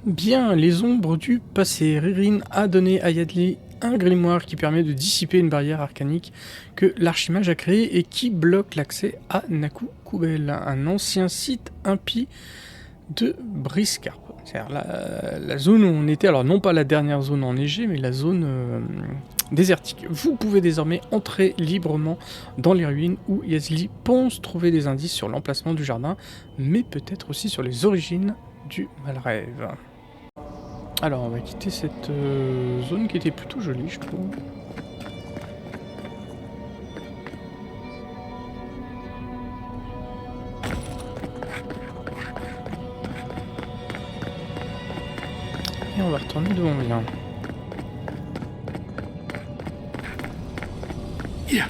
Bien, les ombres du passé. Ririn a donné à Yadli un grimoire qui permet de dissiper une barrière arcanique que l'archimage a créée et qui bloque l'accès à Nakukubel, un ancien site impie de Briscarp. C'est-à-dire la zone où on était, alors non pas la dernière zone enneigée, mais la zone désertique. Vous pouvez désormais entrer librement dans les ruines où Yadli pense trouver des indices sur l'emplacement du jardin, mais peut-être aussi sur les origines du Malrêve. Alors on va quitter cette zone qui était plutôt jolie, je trouve. Et on va retourner d'où on vient. Yeah.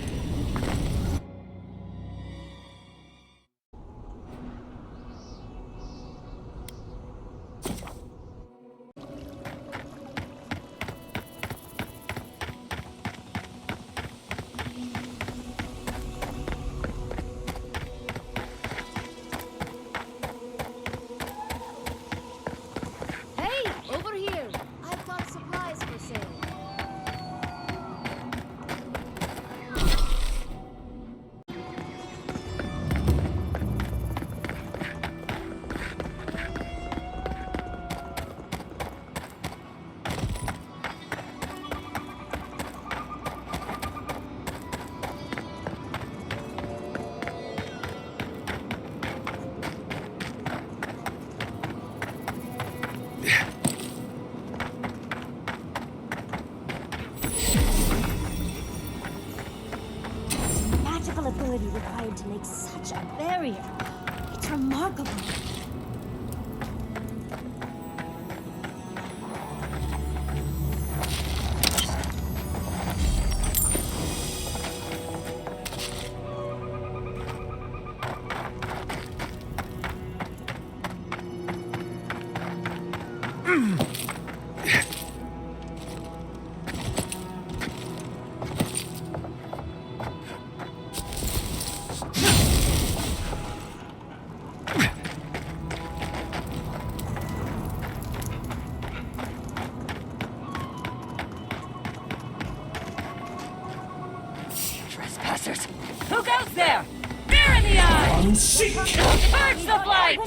Ability required to make such a barrier. It's remarkable. Who goes there? Fear in the eye! Purge the blight!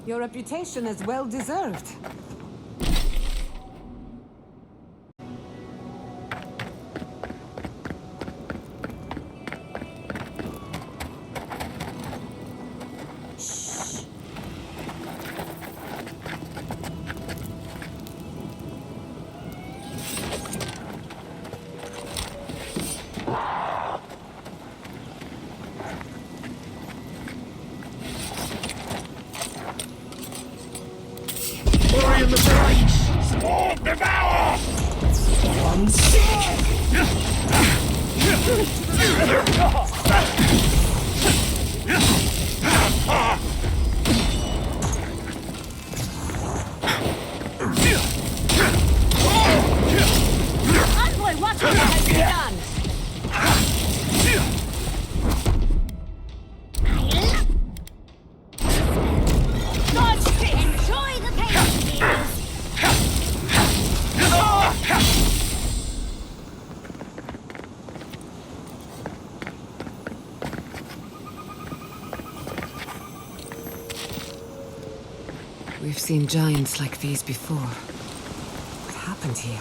Your reputation is well deserved. We've seen giants like these before. What happened here?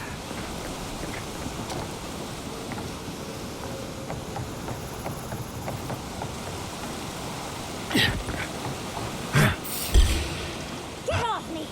Get off me!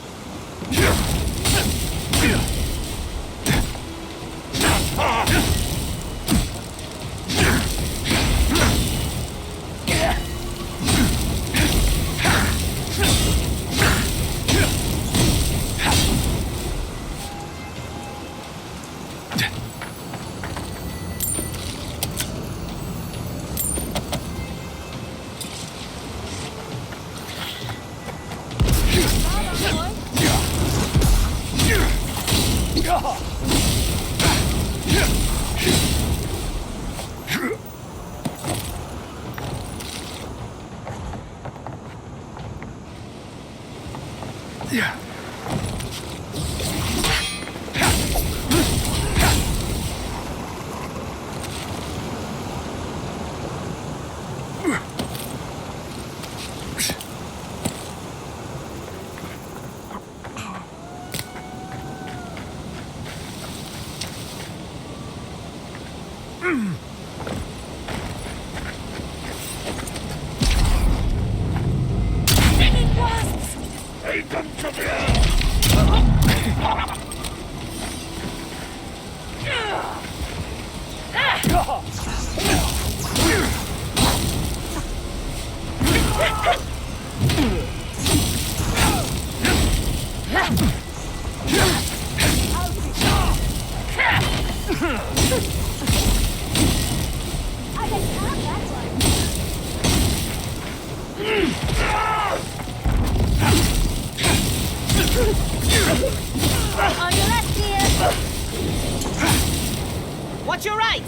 Watch your right!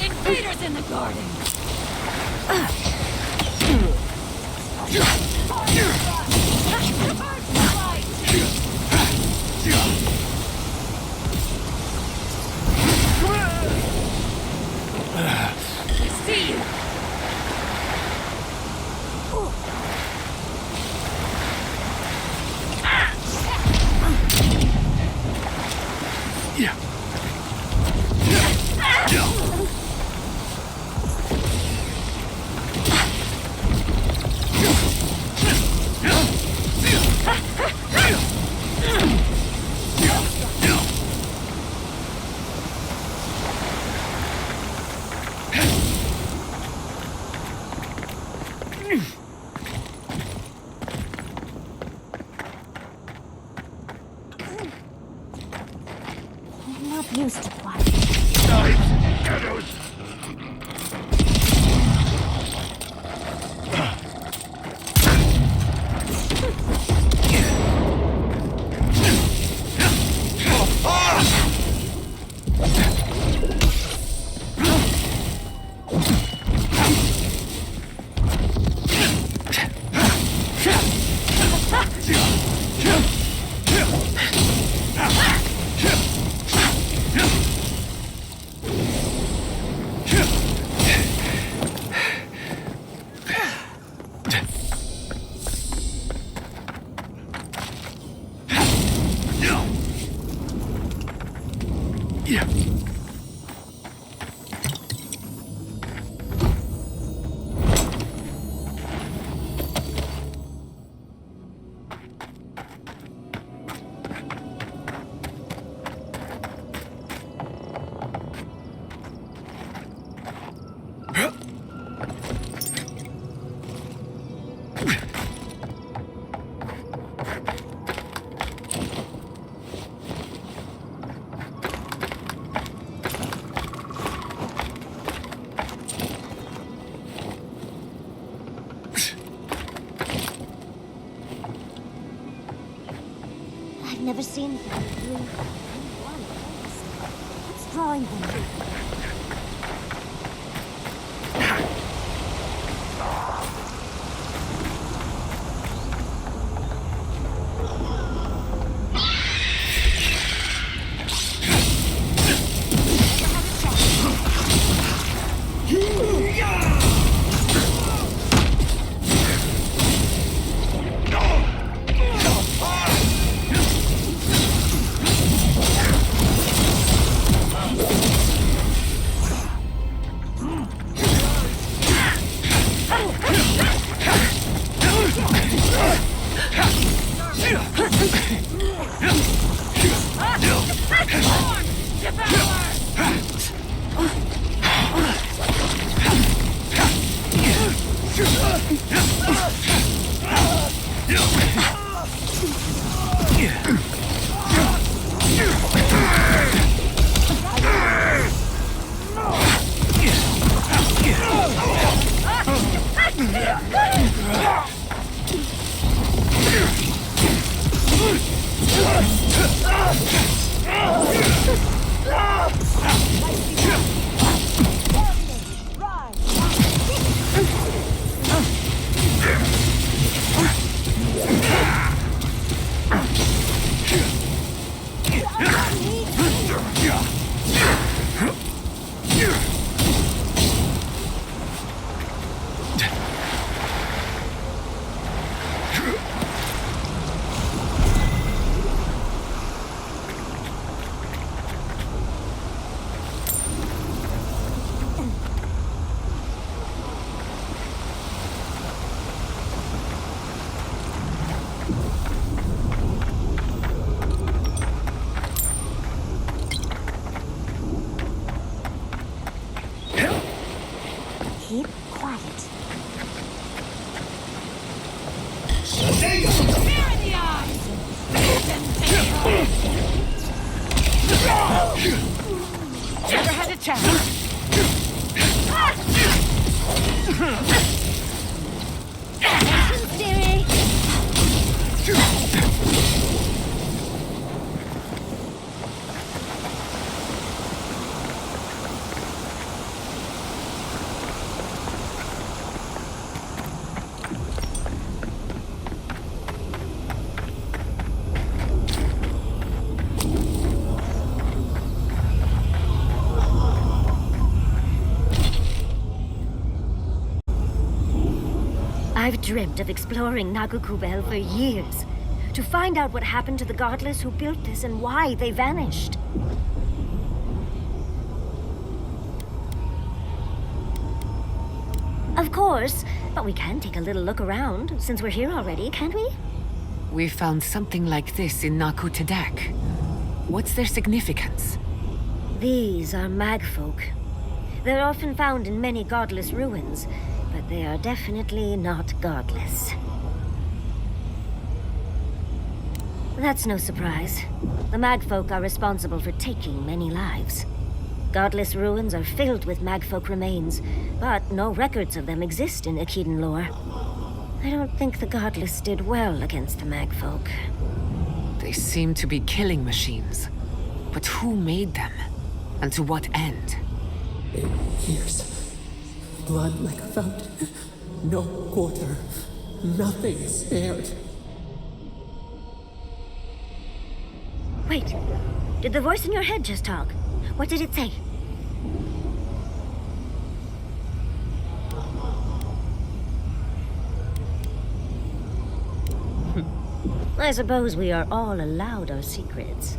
Invaders in the garden! See you! I'm not used to quiet. I've never seen them doing one. What's drawing them? dreamt of exploring Nagukubel for years. To find out what happened to the godless who built this and why they vanished. Of course, but we can take a little look around, since we're here already, can't we? We found something like this in Naku Tadak. What's their significance? These are magfolk. They're often found in many godless ruins, but they are definitely not godless. That's no surprise. The magfolk are responsible for taking many lives. Godless ruins are filled with magfolk remains, but no records of them exist in Akhidan lore. I don't think the godless did well against the magfolk. They seem to be killing machines. But who made them? And to what end? Years. Blood like a fountain. No quarter. Nothing spared. Wait, did the voice in your head just talk? What did it say? I suppose we are all allowed our secrets.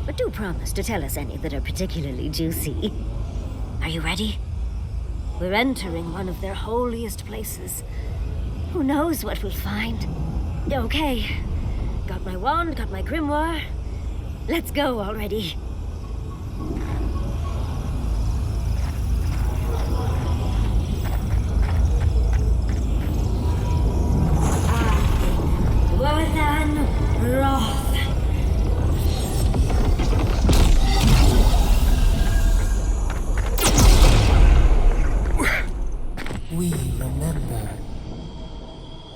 But do promise to tell us any that are particularly juicy. Are you ready? We're entering one of their holiest places. Who knows what we'll find? Okay. Got my wand, got my grimoire. Let's go already. We remember.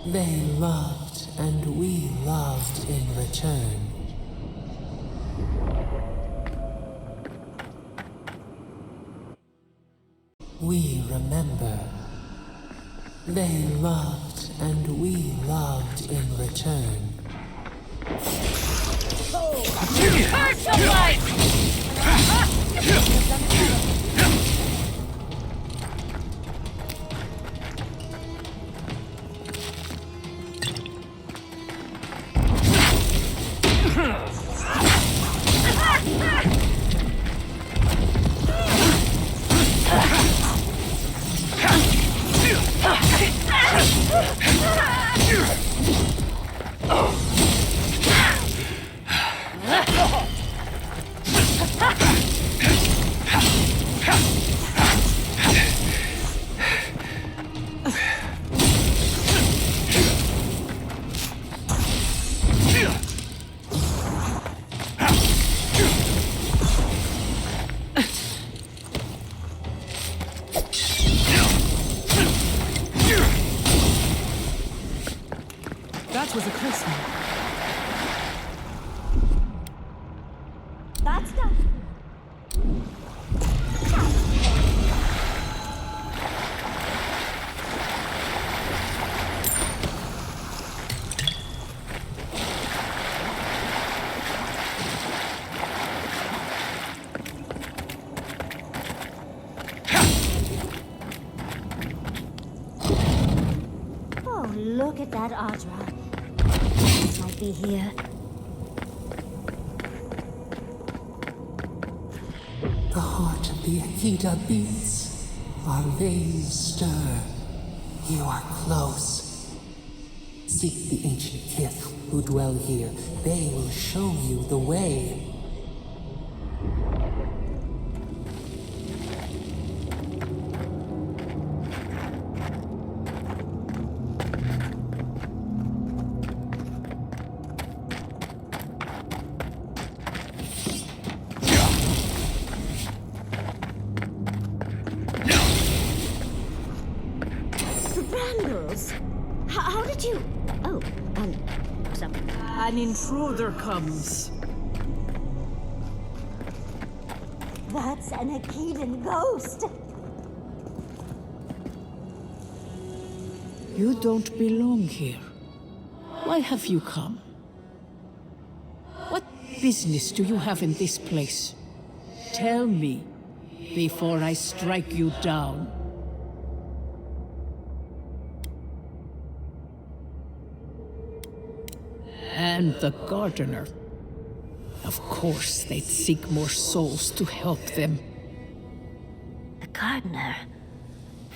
They loved and we loved in return. We remember. They loved and we loved in return. Curse of light! That was a close one. That's done. Oh, look at that Audra. Might be here. The heart of the Akida beats. Our veins stir. You are close. Seek the ancient kith who dwell here. They will show you the way. How did you... Oh, something. An intruder comes. That's an Akhidan ghost. You don't belong here. Why have you come? What business do you have in this place? Tell me, before I strike you down. and the gardener. Of course, they'd seek more souls to help them. The gardener.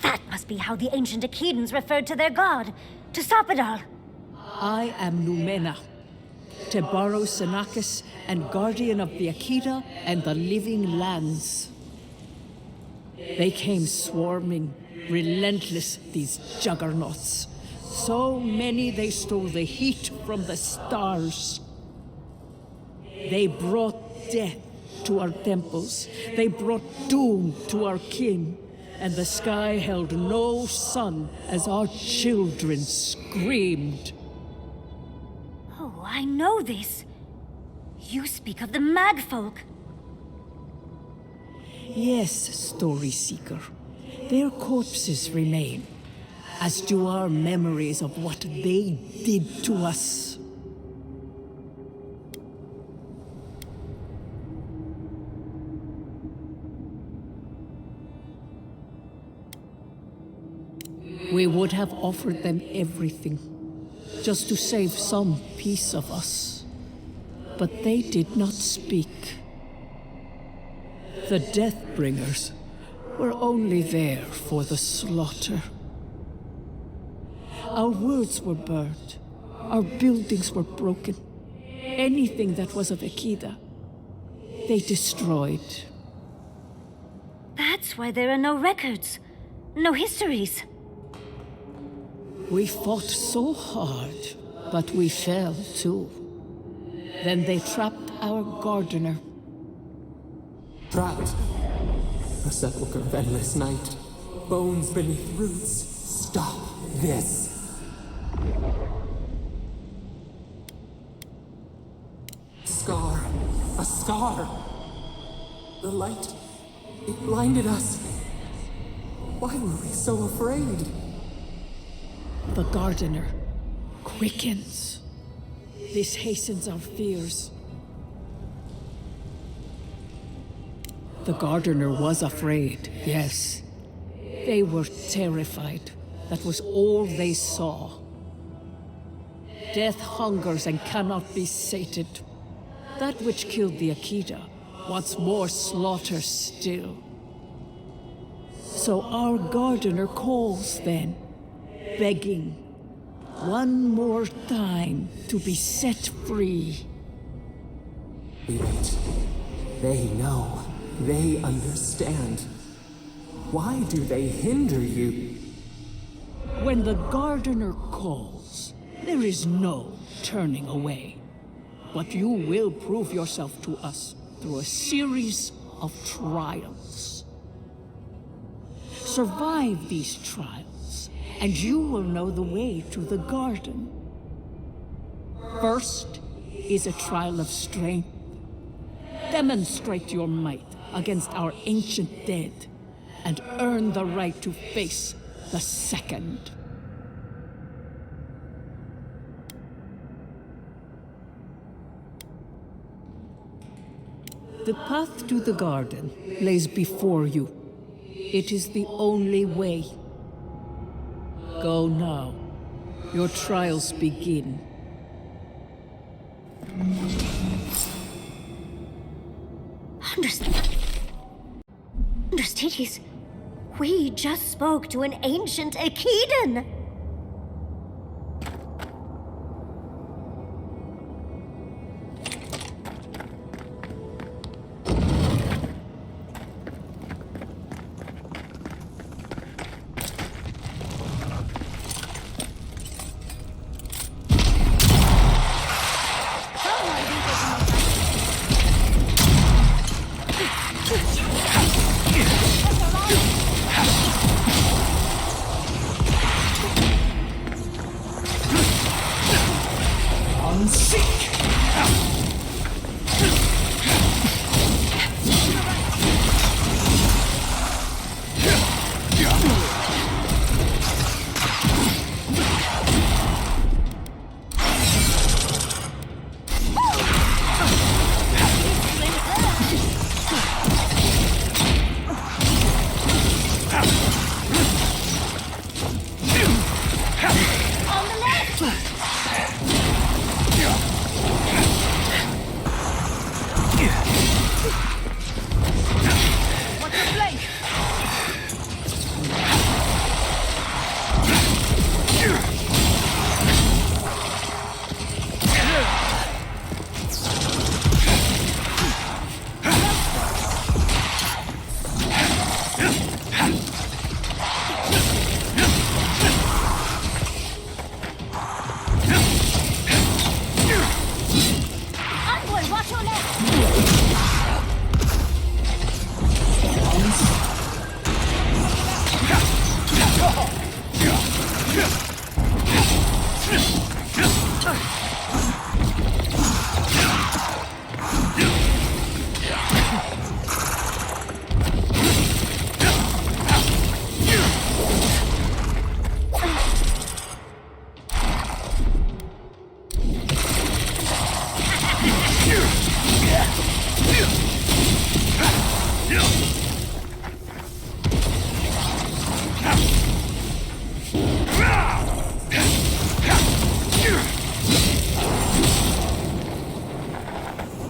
That must be how the ancient Achaeans referred to their god, to stop it all. I am Numena, Tebaru Senakis, and guardian of the Akita and the living lands. They came swarming, relentless, these juggernauts. So many they stole the heat from the stars. They brought death to our temples. They brought doom to our kin. And the sky held no sun as our children screamed. Oh, I know this. You speak of the Magfolk. Yes, Story Seeker. Their corpses remain, as do our memories of what they did to us. We would have offered them everything, just to save some piece of us. But they did not speak. The Deathbringers were only there for the slaughter. Our words were burned. Our buildings were broken. Anything that was of Akida, they destroyed. That's why there are no records, no histories. We fought so hard, but we fell too. Then they trapped our gardener. Trapped. A sepulchre of endless night. Bones beneath roots. Stop this. Scar. A scar. The light. It blinded us. Why were we so afraid? The gardener quickens. This hastens our fears. The gardener was afraid, yes. They were terrified. That was all they saw. Death hungers and cannot be sated. That which killed the Akita wants more slaughter still. So our gardener calls then, begging one more time to be set free. We wait. They know. They understand. Why do they hinder you? When the gardener calls, there is no turning away. But you will prove yourself to us through a series of trials. Survive these trials, and you will know the way to the garden. First is a trial of strength. Demonstrate your might against our ancient dead, and earn the right to face the second. The path to the garden lays before you. It is the only way. Go now. Your trials begin. Understudies, we just spoke to an ancient Achaean. Watch your left!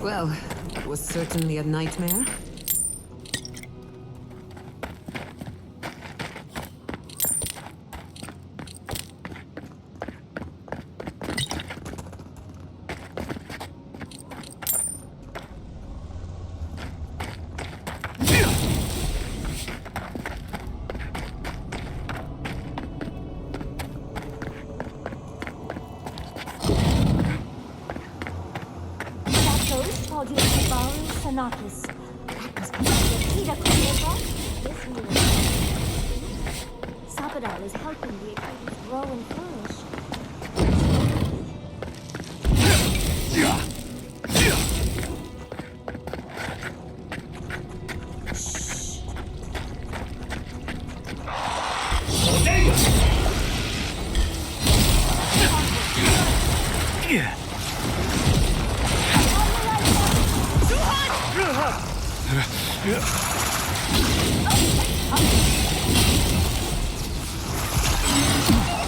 Well, it was certainly a nightmare. That ghost called you Tebaru Senakis. That must be the AIDE creator. This means Sabadal is helping the Aides grow and flourish.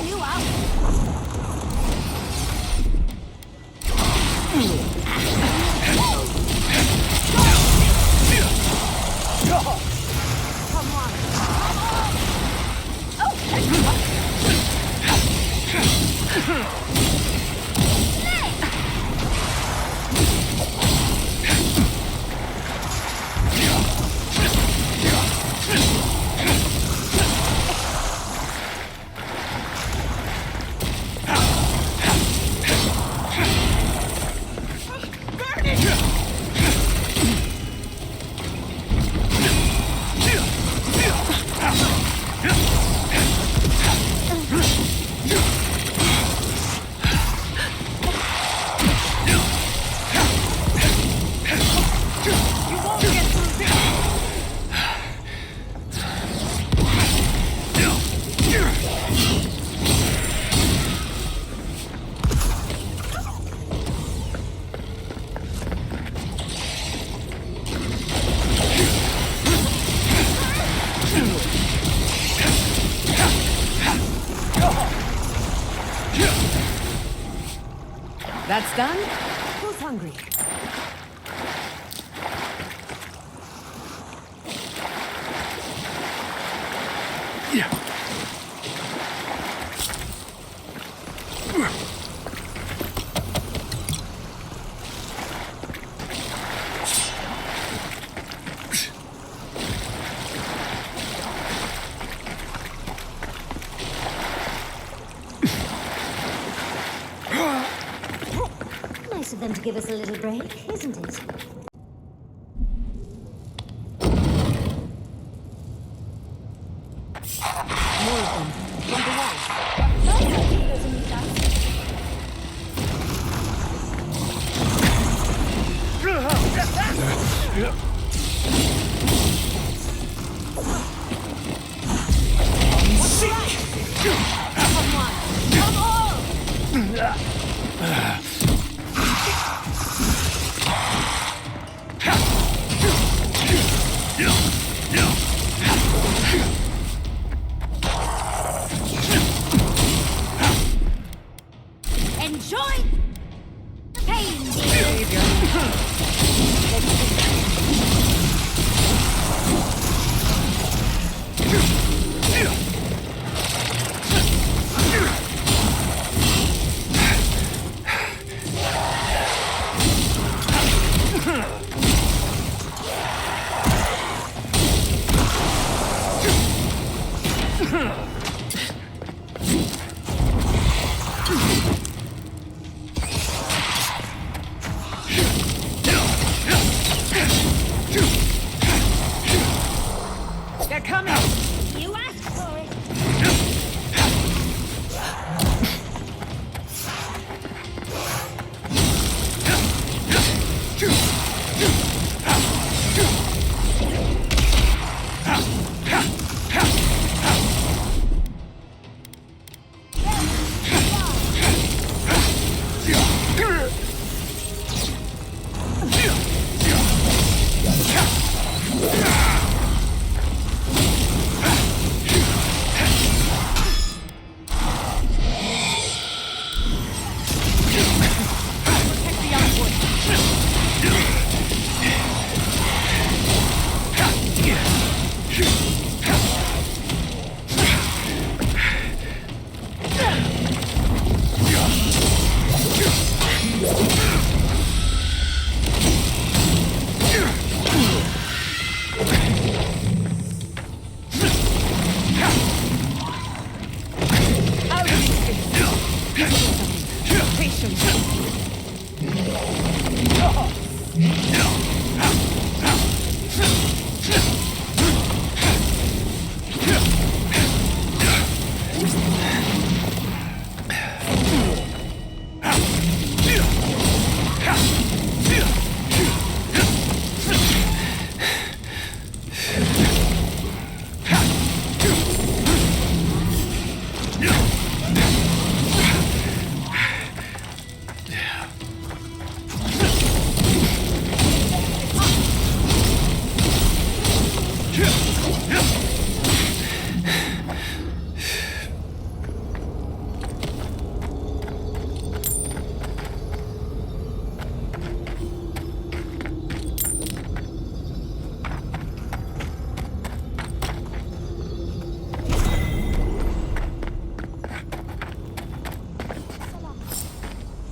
You out! Come on! That's done? Who's hungry? Nice of them to give us a little break, isn't it? More of them. From the wall. Enjoy the pain, dear.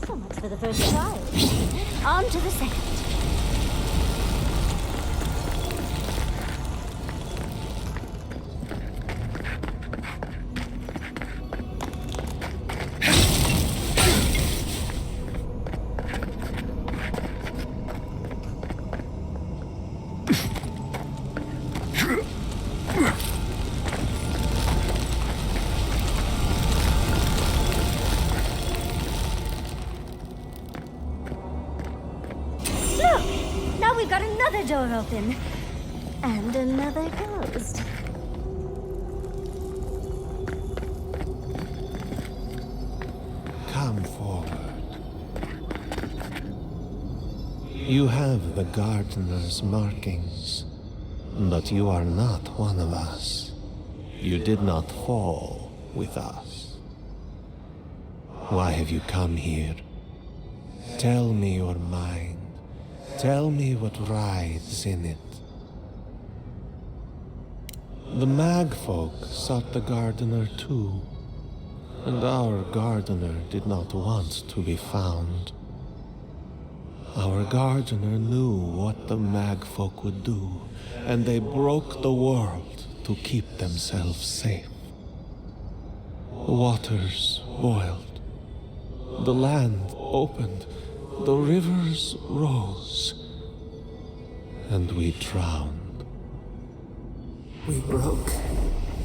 So much for the first trial. On to the second. Now we've got another door open. And another closed. Come forward. You have the gardener's markings, but you are not one of us. You did not fall with us. Why have you come here? Tell me your mind. Tell me what rides in it. The Magfolk sought the gardener too, and our gardener did not want to be found. Our gardener knew what the Magfolk would do, and they broke the world to keep themselves safe. The waters boiled, the land opened, the rivers rose, and we drowned. We broke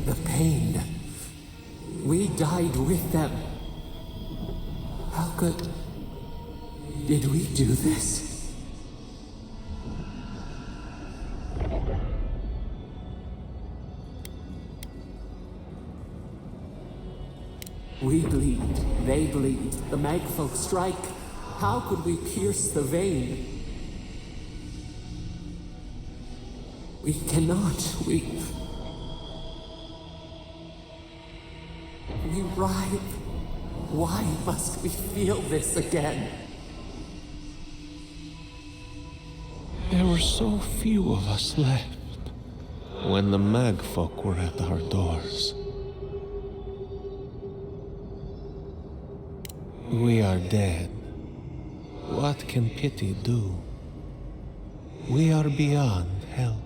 the pain. We died with them. How did we do this? We bleed, they bleed, the Magfolk strike. How could we pierce the vein? We cannot weep. We writhe. Why must we feel this again? There were so few of us left when the Magfolk were at our doors. We are dead. What can pity do? We are beyond help.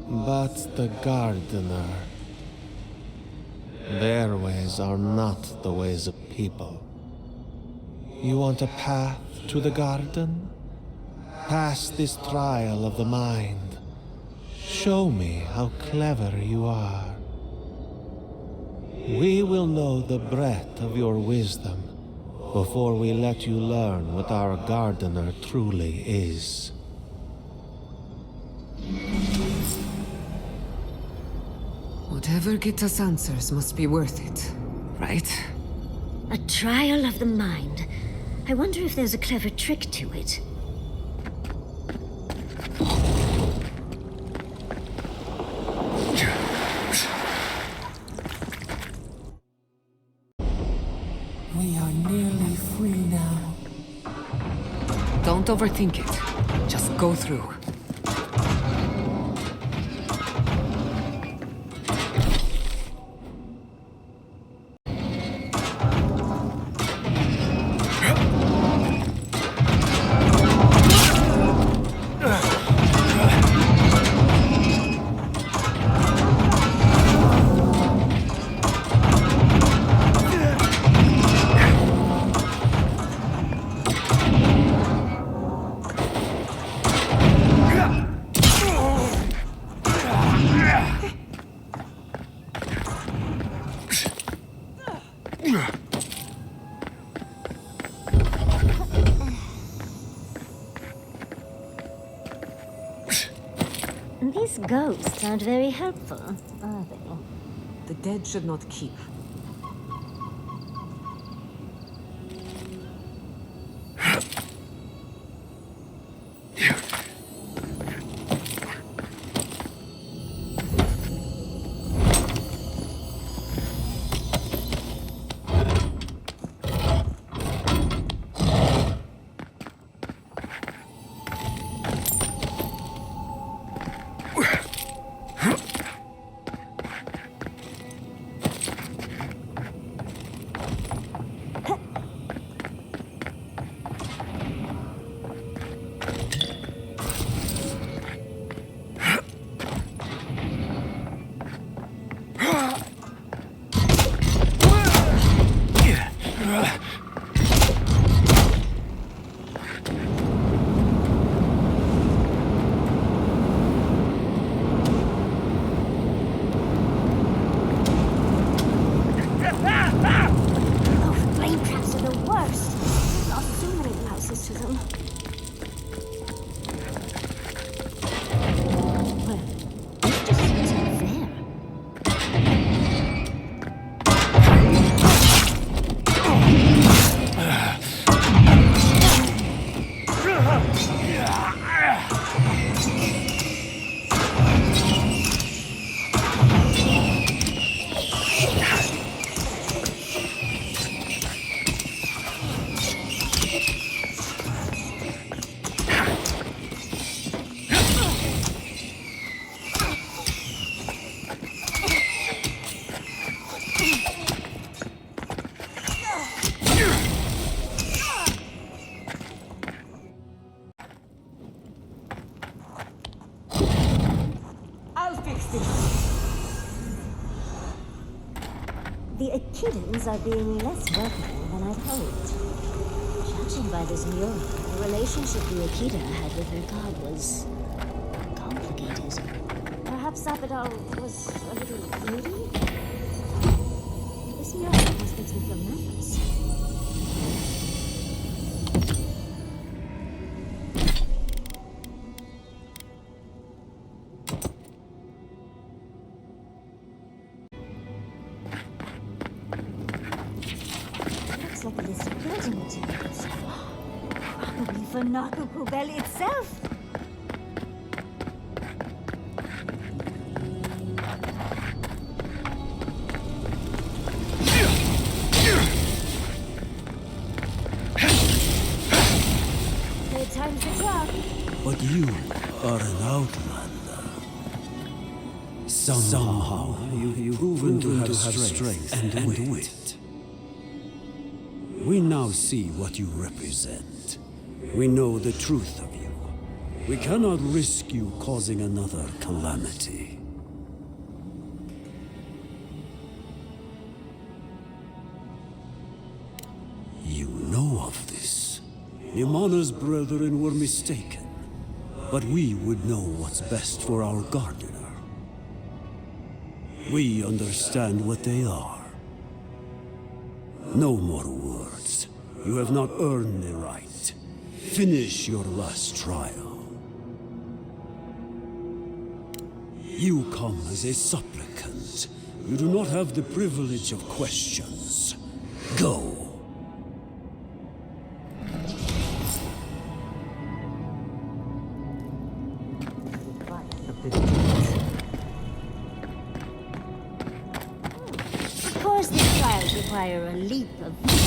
But the gardener, their ways are not the ways of people. You want a path to the garden? Pass this trial of the mind. Show me how clever you are. We will know the breadth of your wisdom before we let you learn what our gardener truly is. Whatever gets us answers must be worth it, right? A trial of the mind. I wonder if there's a clever trick to it. We are nearly free now. Don't overthink it. Just go through. These ghosts aren't very helpful, are they? The dead should not keep. The Achidans are being less welcoming than I'd hoped. Judging by this mural, the relationship the Achida had with her god was complicated. Perhaps Zappadal was a little moody? This mural almost makes me feel nervous. Like a list of building materials. Probably for Nakukubel itself. Third time's the charm. But you are an outlander. Somehow you've proven to have strength and wit. We now see what you represent. We know the truth of you. We cannot risk you causing another calamity. You know of this. Nimana's brethren were mistaken. But we would know what's best for our gardener. We understand what they are. No more words. You have not earned the right. Finish your last trial. You come as a supplicant. You do not have the privilege of questions. Go. Of course, these trials require a leap of faith.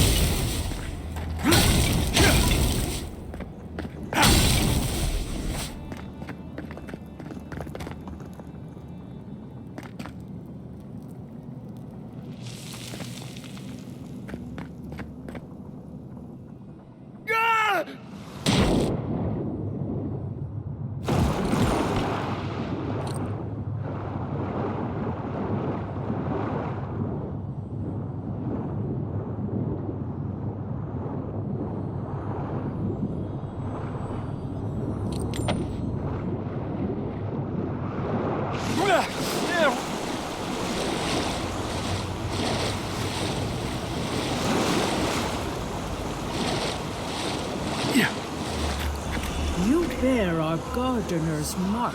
You bear our gardener's mark.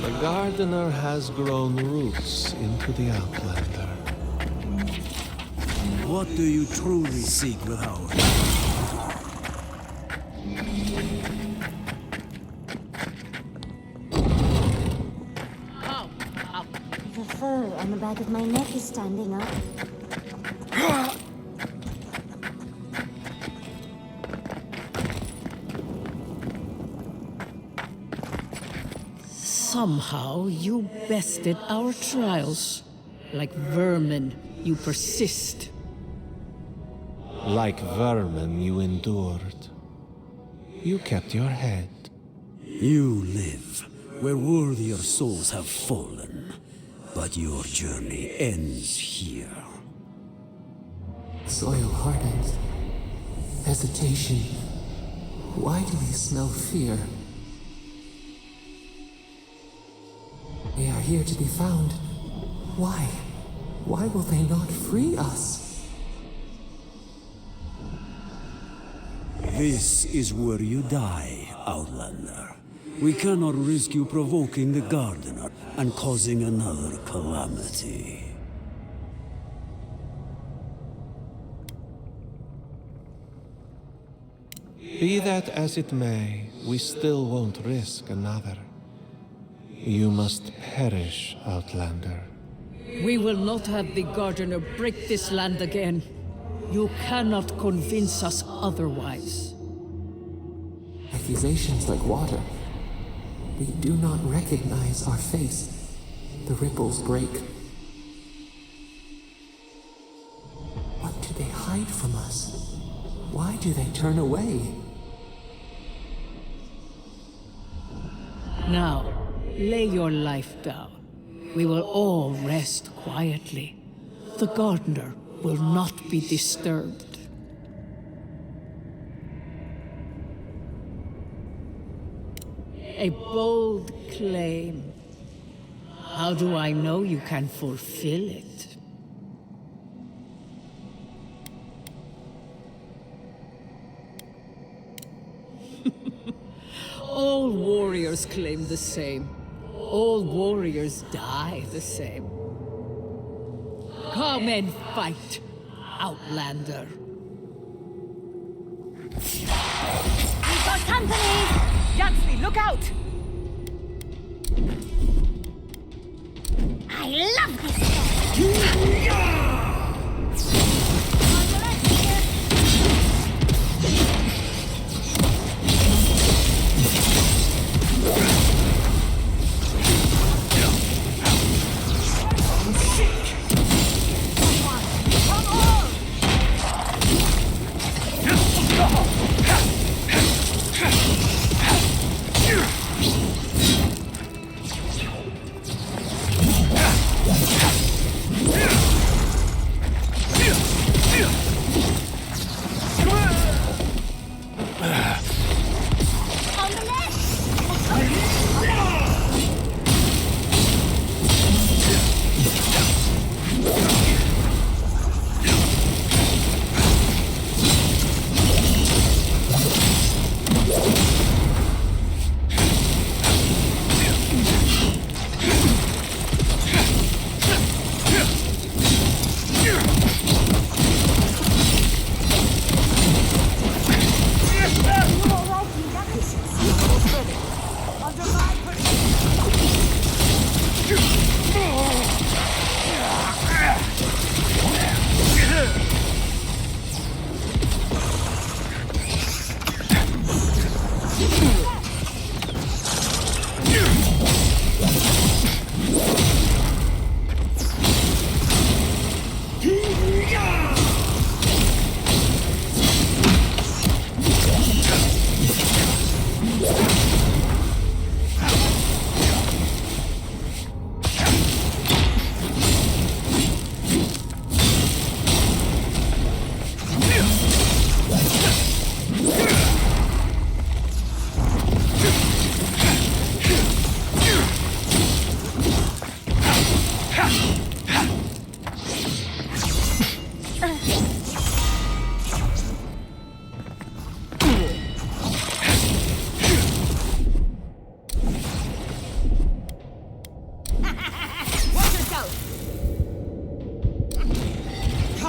The gardener has grown roots into the Outlander. What do you truly seek with Howard? The fur on the back of my neck is standing up. Somehow you bested our trials. Like vermin, you persist. Like vermin, you endured. You kept your head. You live where worthier souls have fallen, but your journey ends here. Soil hardens. Hesitation. Why do we smell fear? They are here to be found. Why? Why will they not free us? This is where you die, Outlander. We cannot risk you provoking the Gardener and causing another calamity. Be that as it may, we still won't risk another. You must perish, Outlander. We will not have the Gardener break this land again. You cannot convince us otherwise. Accusations like water. We do not recognize our face. The ripples break. What do they hide from us? Why do they turn away? Now, lay your life down. We will all rest quietly. The Gardener will not be disturbed. A bold claim. How do I know you can fulfill it? All warriors claim the same. All warriors die the same. Come and fight, Outlander. We've got company! Gatsby, look out! I love this stuff! Yeah!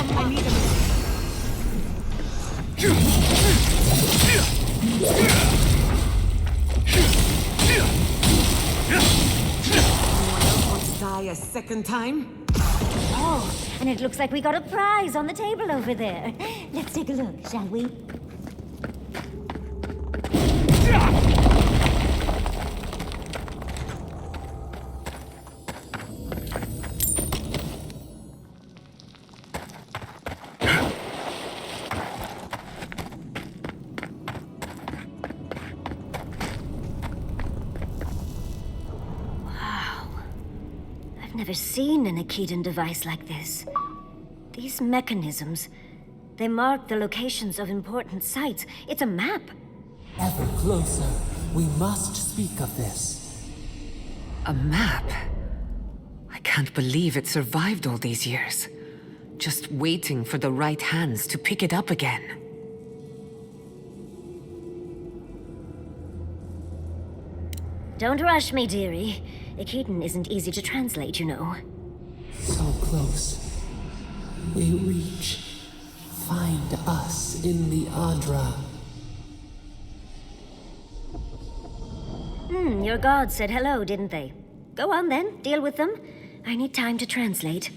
I need a Anyone else want to die a second time? Oh, and it looks like we got a prize on the table over there. Let's take a look, shall we? I've never seen an Akedan device like this. These mechanisms, they mark the locations of important sites. It's a map. Ever closer. We must speak of this. A map? I can't believe it survived all these years. Just waiting for the right hands to pick it up again. Don't rush me, dearie. Akedan isn't easy to translate, you know. So close. We reach. Find us in the Adra. Your gods said hello, didn't they? Go on then, deal with them. I need time to translate.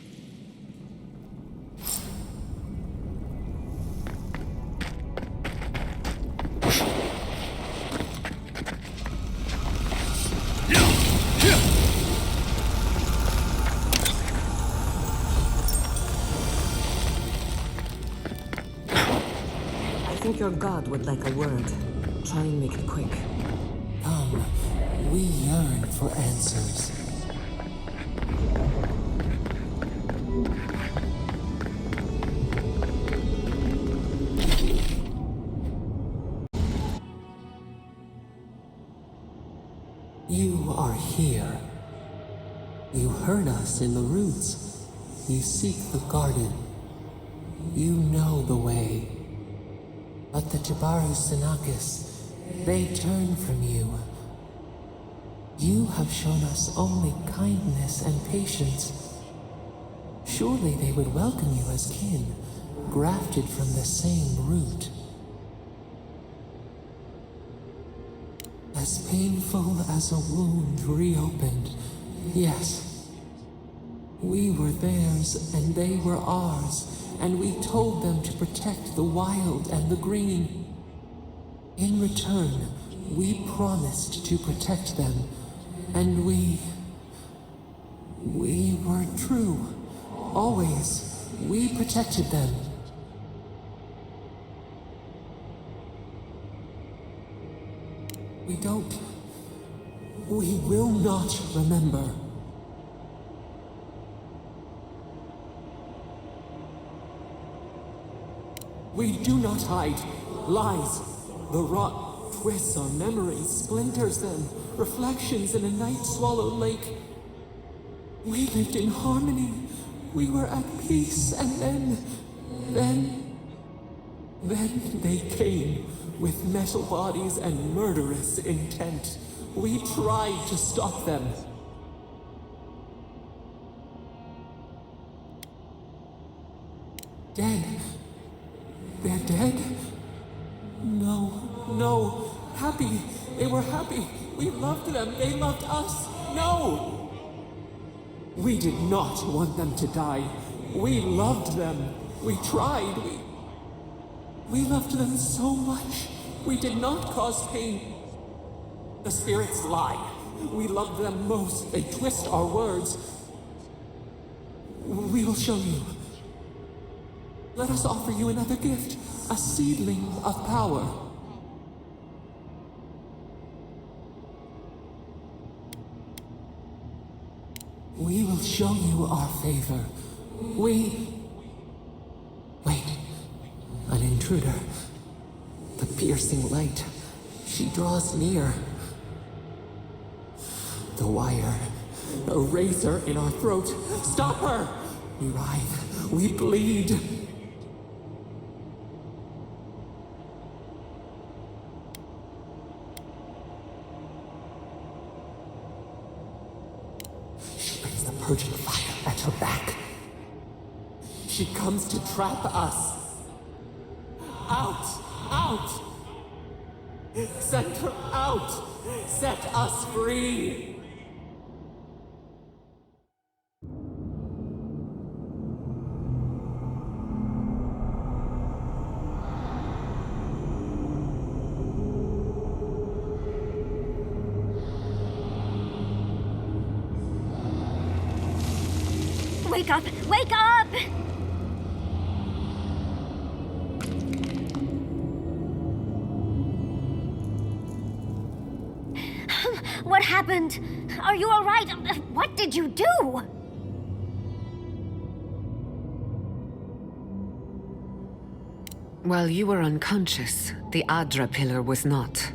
I think your god would like a word. Try and make it quick. Come, we yearn for answers. You are here. You heard us in the roots. You seek the garden. You know the way. But the Tebaru Senakis, they turn from you. You have shown us only kindness and patience. Surely they would welcome you as kin, grafted from the same root. As painful as a wound reopened, yes. We were theirs and they were ours, and we told them to protect the wild and the green. In return, we promised to protect them, and we were true. Always, we protected them. We will not remember. We do not hide. Lies. The rot twists our memories, splinters them, reflections in a night-swallowed lake. We lived in harmony. We were at peace, and then they came with metal bodies and murderous intent. We tried to stop them. Dead. They're dead? No. Happy. They were happy. We loved them. They loved us. No! We did not want them to die. We loved them. We tried. We loved them so much. We did not cause pain. The spirits lie. We loved them most. They twist our words. We will show you. Let us offer you another gift, a seedling of power. We will show you our favor. Wait. An intruder. The piercing light. She draws near. The wire. A razor in our throat. Stop her! We writhe. We bleed. She brings the purging fire at her back. She comes to trap us. Out! Out! Send her out! Set us free! Wake up! Wake up! What happened? Are you all right? What did you do? While you were unconscious, the Adra pillar was not.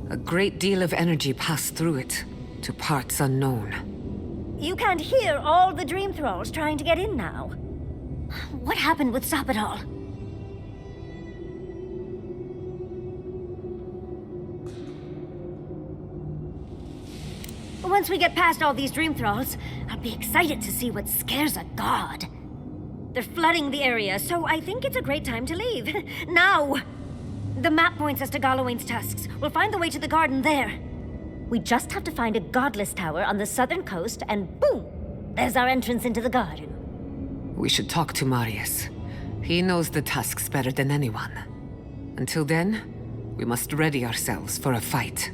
A great deal of energy passed through it, to parts unknown. You can't hear all the dream thralls trying to get in now. What happened with Stop It All? Once we get past all these dream thralls, I'll be excited to see what scares a god. They're flooding the area, so I think it's a great time to leave. Now! The map points us to Galawain's tusks. We'll find the way to the garden there. We just have to find a godless tower on the southern coast, and boom! There's our entrance into the garden. We should talk to Marius. He knows the tusks better than anyone. Until then, we must ready ourselves for a fight.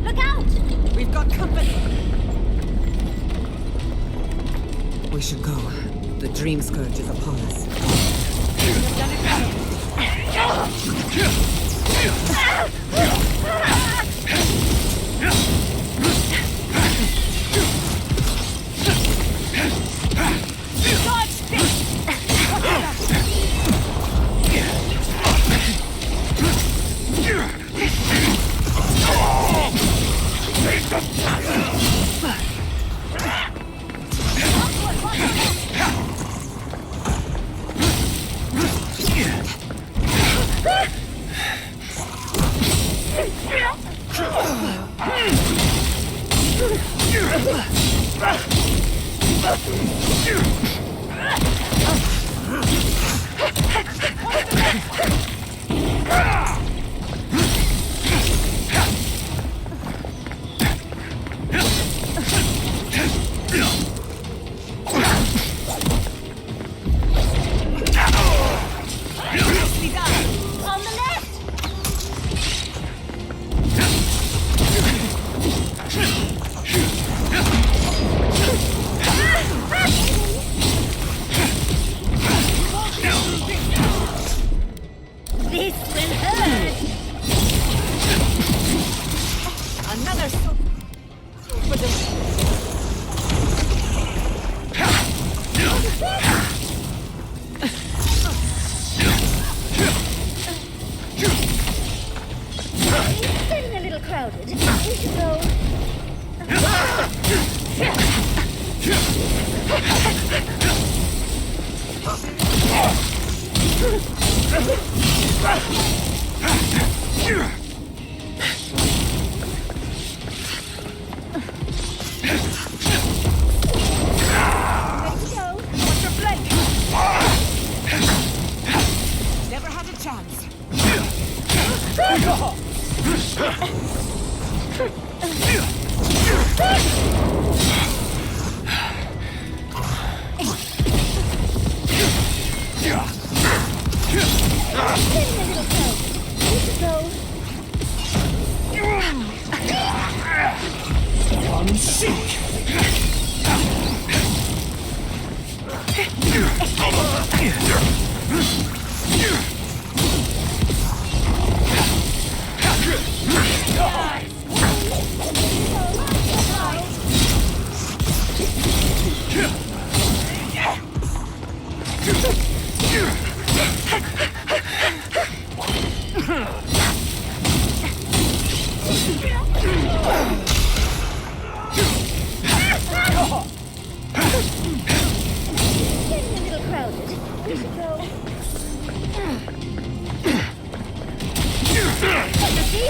Look out! We've got company! We should go. The dream scourge is upon us. You've done it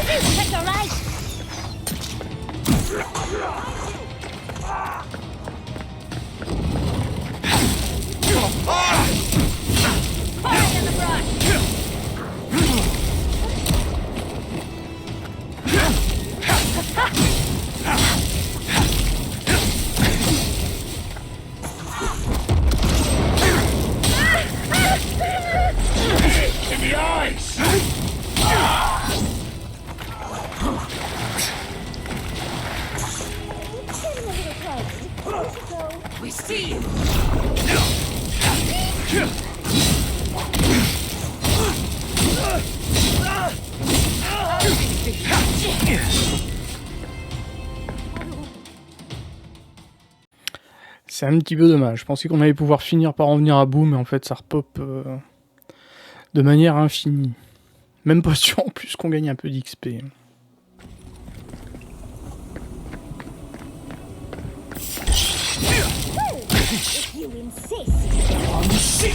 That's all right. Fire in the brush! In the eyes! We see you! C'est un petit peu dommage. Je pensais qu'on allait pouvoir finir par en venir à bout, mais en fait ça repop de manière infinie. Même pas sûr en plus qu'on gagne un peu d'XP. If you insist. I'm sick!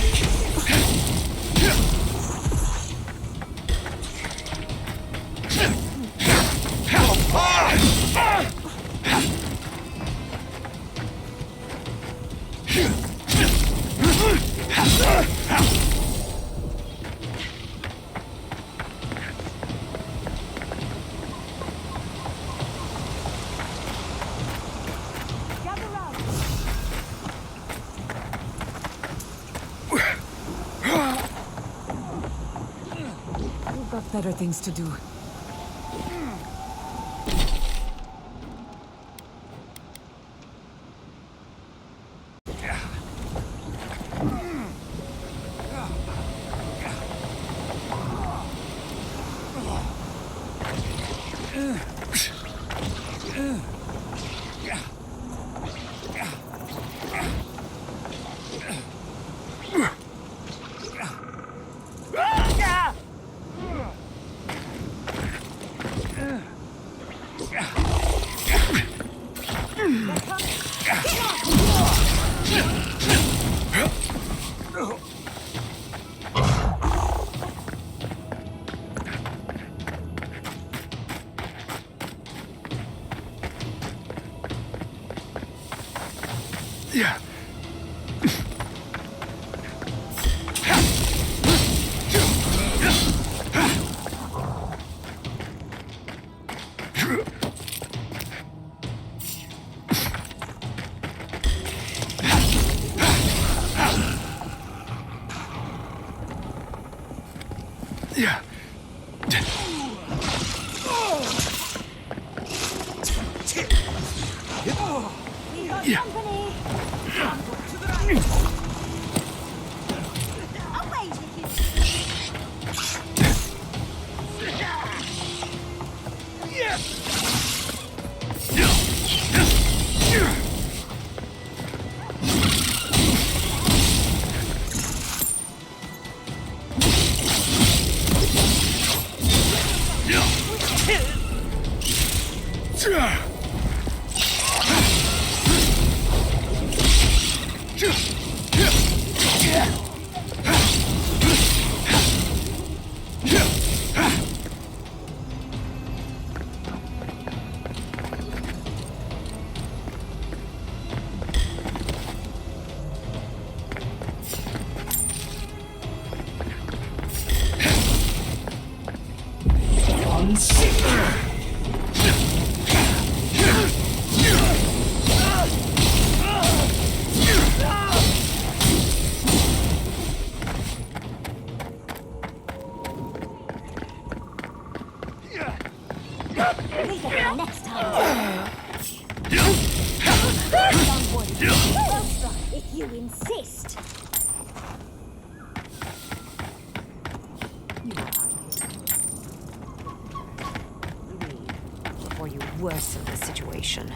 We've got better things to do. Yeah. Next time. If you insist. Before you worsen the situation.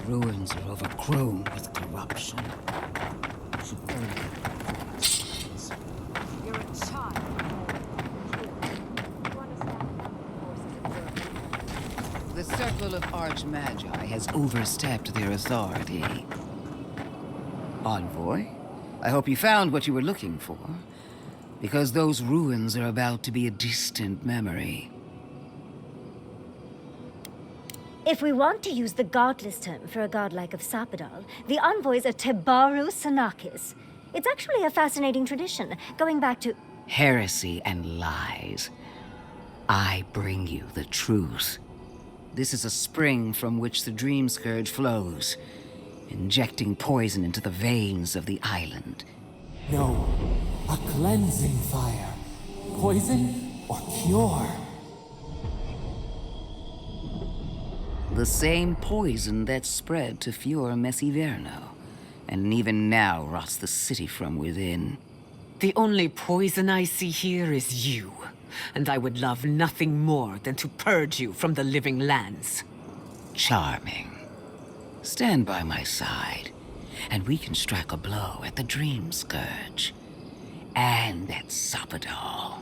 Ruins are overgrown with corruption. Should burn them. You're a child. The Circle of Archmagi has overstepped their authority. Envoy, I hope you found what you were looking for, because those ruins are about to be a distant memory. If we want to use the godless term for a godlike of Sapadal, the envoys are Tebaru Senakis. It's actually a fascinating tradition, going back to... Heresy and lies. I bring you the truth. This is a spring from which the Dream Scourge flows, injecting poison into the veins of the island. No, a cleansing fire. Poison or cure? The same poison that spread to Fior Messiverno, and even now rots the city from within. The only poison I see here is you, and I would love nothing more than to purge you from the living lands. Charming. Stand by my side, and we can strike a blow at the Dream Scourge. And at Sapadal.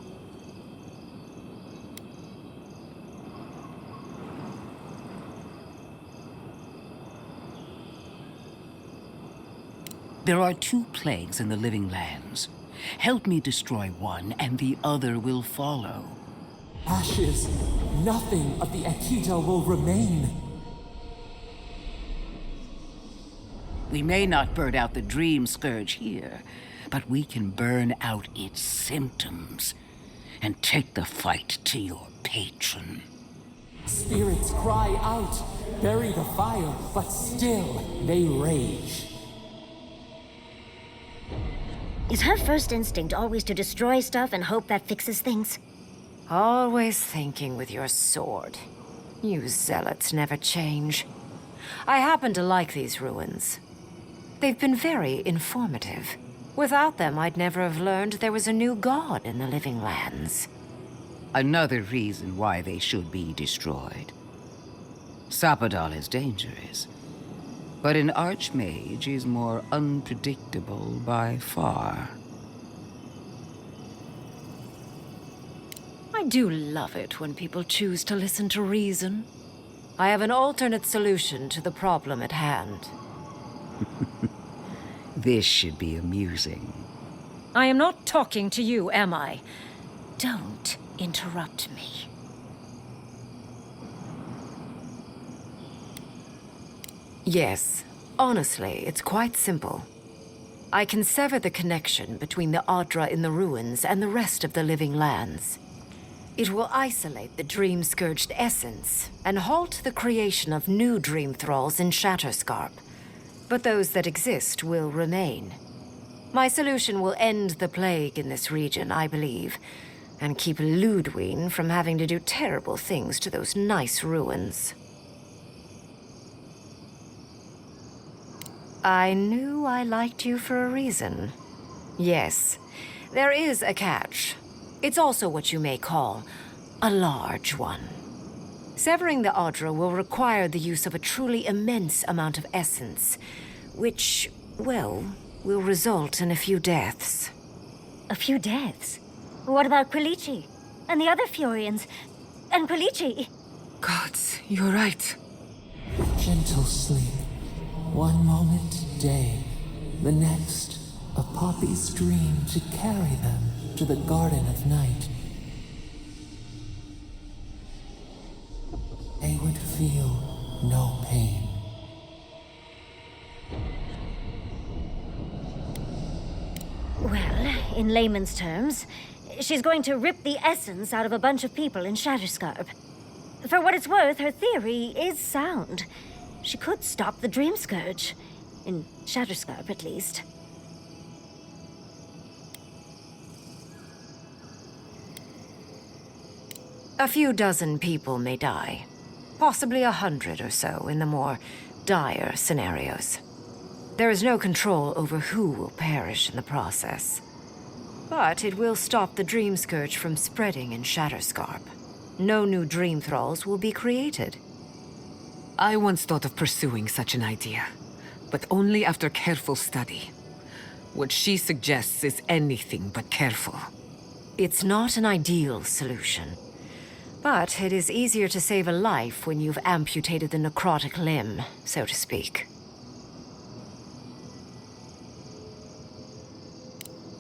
There are 2 plagues in the living lands. Help me destroy one, and the other will follow. Ashes. Nothing of the Akita will remain. We may not burn out the Dream Scourge here, but we can burn out its symptoms and take the fight to your patron. Spirits cry out, bury the fire, but still they rage. Is her first instinct always to destroy stuff and hope that fixes things? Always thinking with your sword. You zealots never change. I happen to like these ruins. They've been very informative. Without them, I'd never have learned there was a new god in the living lands. Another reason why they should be destroyed. Sapadal is dangerous, but an archmage is more unpredictable by far. I do love it when people choose to listen to reason. I have an alternate solution to the problem at hand. This should be amusing. I am not talking to you, am I? Don't interrupt me. Yes, honestly, it's quite simple. I can sever the connection between the Adra in the ruins and the rest of the living lands. It will isolate the dream-scourged essence and halt the creation of new dream thralls in Shatterscarp. But those that exist will remain. My solution will end the plague in this region, I believe, and keep Ludwig from having to do terrible things to those nice ruins. I knew I liked you for a reason. Yes, there is a catch. It's also what you may call a large one. Severing the Adra will require the use of a truly immense amount of essence, which, well, will result in a few deaths. A few deaths? What about Quilici? And the other Furians? And Quilici? Gods, you're right. Gentle sleep. One moment day, the next, a poppy's dream to carry them to the Garden of Night. They would feel no pain. Well, in layman's terms, she's going to rip the essence out of a bunch of people in Shatterscarp. For what it's worth, her theory is sound. She could stop the Dream Scourge. In Shatterscarp, at least. A few dozen people may die. Possibly 100 or so in the more dire scenarios. There is no control over who will perish in the process. But it will stop the Dream Scourge from spreading in Shatterscarp. No new Dream Thralls will be created. I once thought of pursuing such an idea, but only after careful study. What she suggests is anything but careful. It's not an ideal solution. But it is easier to save a life when you've amputated the necrotic limb, so to speak.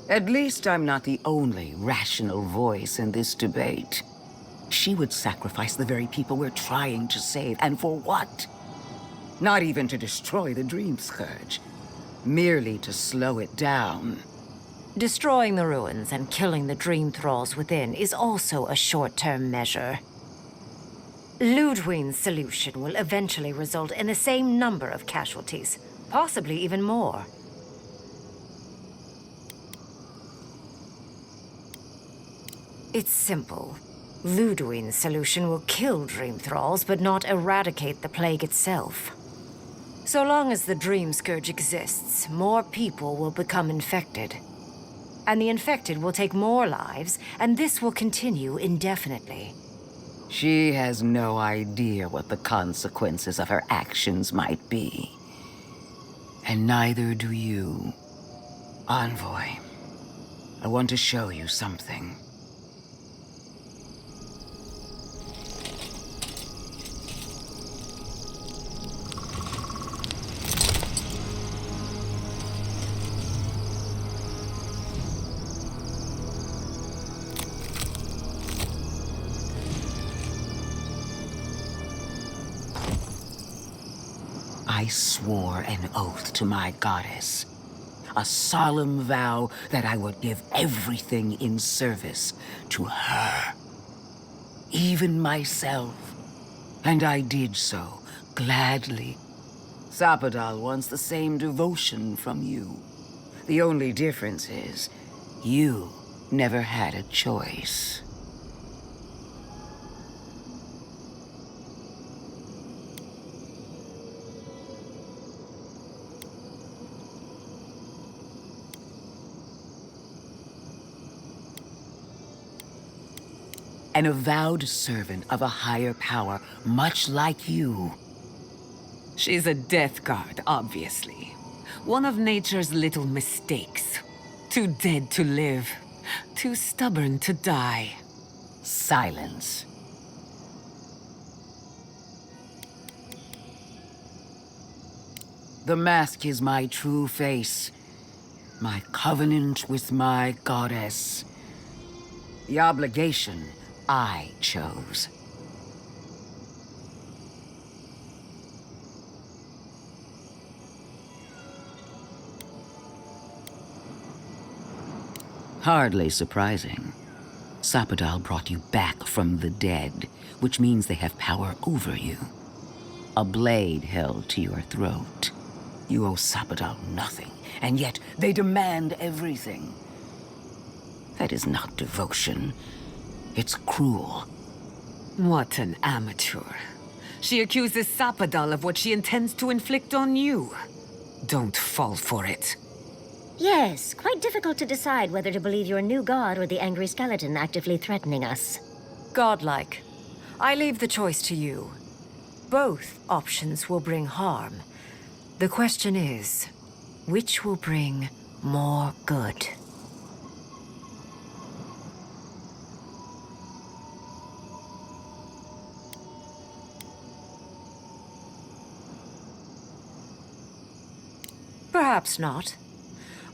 At least I'm not the only rational voice in this debate. She would sacrifice the very people we're trying to save, and for what? Not even to destroy the Dream Scourge, merely to slow it down. Destroying the ruins and killing the dream thralls within is also a short-term measure. Ludwig's solution will eventually result in the same number of casualties, possibly even more. It's simple. Ludwig's solution will kill dream thralls, but not eradicate the plague itself. So long as the Dream Scourge exists, more people will become infected. And the infected will take more lives, and this will continue indefinitely. She has no idea what the consequences of her actions might be. And neither do you. Envoy, I want to show you something. I swore an oath to my goddess. A solemn vow that I would give everything in service to her. Even myself. And I did so, gladly. Sapadal wants the same devotion from you. The only difference is, you never had a choice. An avowed servant of a higher power, much like you. She's a death guard, obviously. One of nature's little mistakes. Too dead to live. Too stubborn to die. Silence. The mask is my true face. My covenant with my goddess. The obligation I chose. Hardly surprising. Sapadal brought you back from the dead, which means they have power over you. A blade held to your throat. You owe Sapadal nothing, and yet they demand everything. That is not devotion. It's cruel. What an amateur. She accuses Sapadal of what she intends to inflict on you. Don't fall for it. Yes, quite difficult to decide whether to believe your new god or the angry skeleton actively threatening us. Godlike. I leave the choice to you. Both options will bring harm. The question is, which will bring more good? Perhaps not.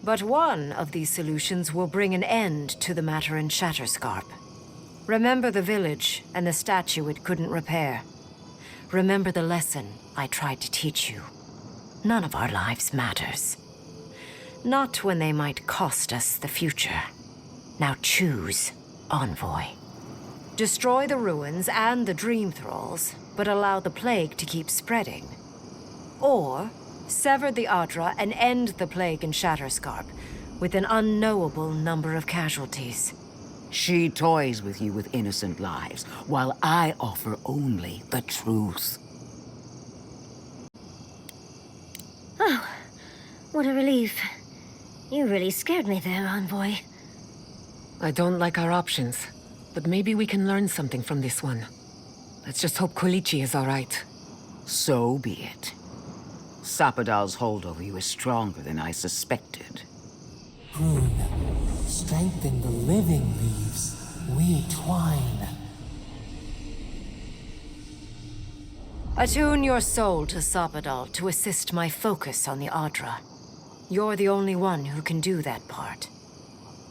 But one of these solutions will bring an end to the matter in Shatterscarp. Remember the village and the statue it couldn't repair. Remember the lesson I tried to teach you. None of our lives matters. Not when they might cost us the future. Now choose, Envoy. Destroy the ruins and the Dream Thralls, but allow the plague to keep spreading. Or sever the Adra and end the plague in Shatterscarp, with an unknowable number of casualties. She toys with you with innocent lives, while I offer only the truth. Oh, what a relief. You really scared me there, Envoy. I don't like our options, but maybe we can learn something from this one. Let's just hope Quilichi is all right. So be it. Sapadal's hold over you is stronger than I suspected. Prune, strengthen the living leaves. We twine. Attune your soul to Sapadal to assist my focus on the Adra. You're the only one who can do that part.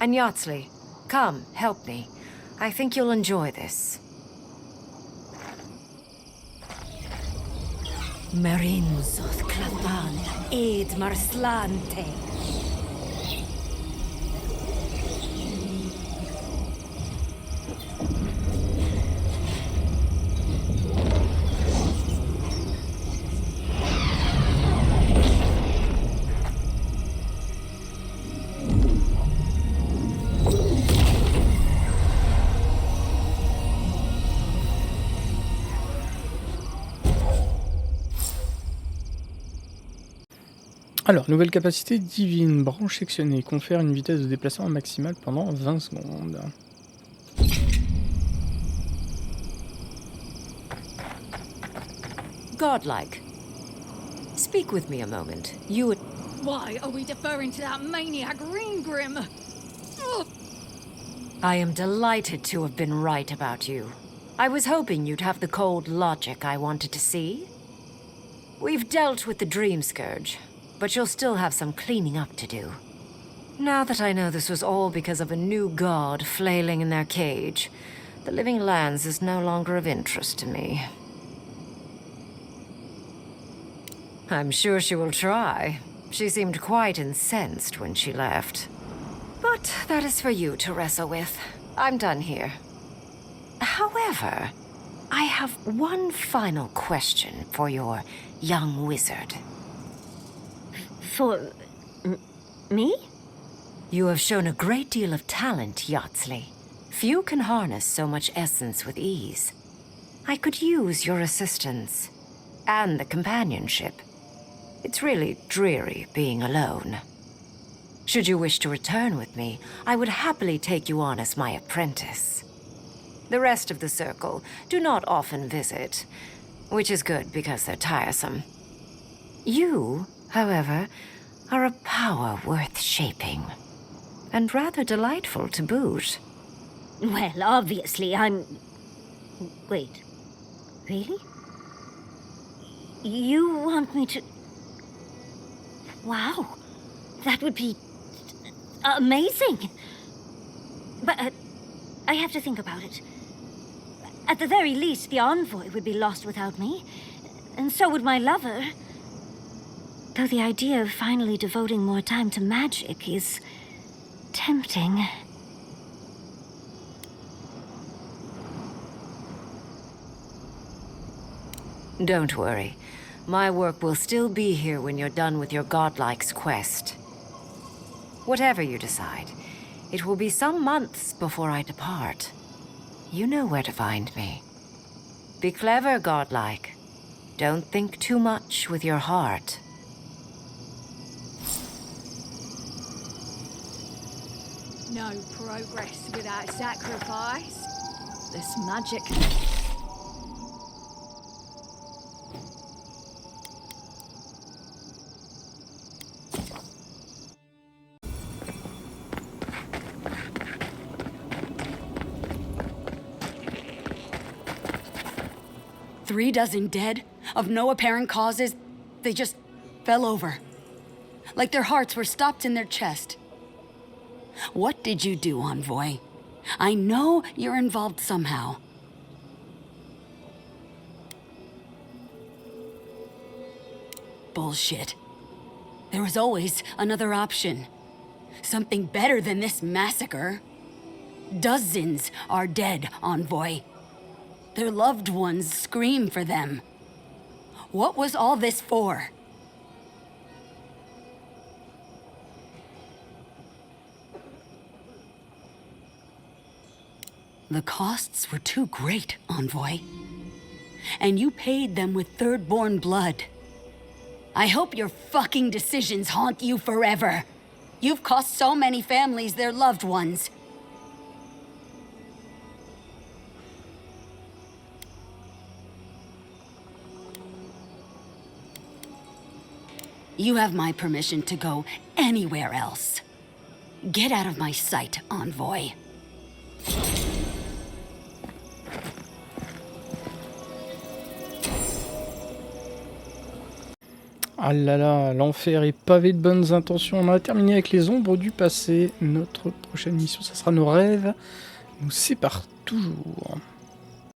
And Yatsley, come, help me. I think you'll enjoy this. Merinzoth Clavan, Aid Marslante. Alors, nouvelle capacité divine, branche sectionnée, confère une vitesse de déplacement maximale pendant 20 secondes. Godlike. Speak with me a moment. You would... Why are we deferring to that maniac Ringgrim? I am delighted to have been right about you. I was hoping you'd have the cold logic I wanted to see. We've dealt with the Dream Scourge, but you'll still have some cleaning up to do. Now that I know this was all because of a new god flailing in their cage, the Living Lands is no longer of interest to me. I'm sure she will try. She seemed quite incensed when she left. But that is for you to wrestle with. I'm done here. However, I have one final question for your young wizard. For... me? You have shown a great deal of talent, Yatsley. Few can harness so much essence with ease. I could use your assistance. And the companionship. It's really dreary being alone. Should you wish to return with me, I would happily take you on as my apprentice. The rest of the circle do not often visit, which is good because they're tiresome. You, however, are a power worth shaping, and rather delightful to boot. Well, obviously, I'm... Wait. Really? You want me to... Wow. That would be... amazing. But I have to think about it. At the very least, the envoy would be lost without me. And so would my lover. Though the idea of finally devoting more time to magic is... tempting. Don't worry. My work will still be here when you're done with your godlike's quest. Whatever you decide, it will be some months before I depart. You know where to find me. Be clever, godlike. Don't think too much with your heart. No progress without sacrifice. This magic... Three dozen dead, of no apparent causes. They just fell over. Like their hearts were stopped in their chest. What did you do, Envoy? I know you're involved somehow. Bullshit. There was always another option. Something better than this massacre. Dozens are dead, Envoy. Their loved ones scream for them. What was all this for? The costs were too great, Envoy. And you paid them with third-born blood. I hope your fucking decisions haunt you forever. You've cost so many families their loved ones. You have my permission to go anywhere else. Get out of my sight, Envoy. Ah là là, l'enfer est pavé de bonnes intentions. On a terminé avec les ombres du passé. Notre prochaine mission, ça sera nos rêves. Nous séparent toujours.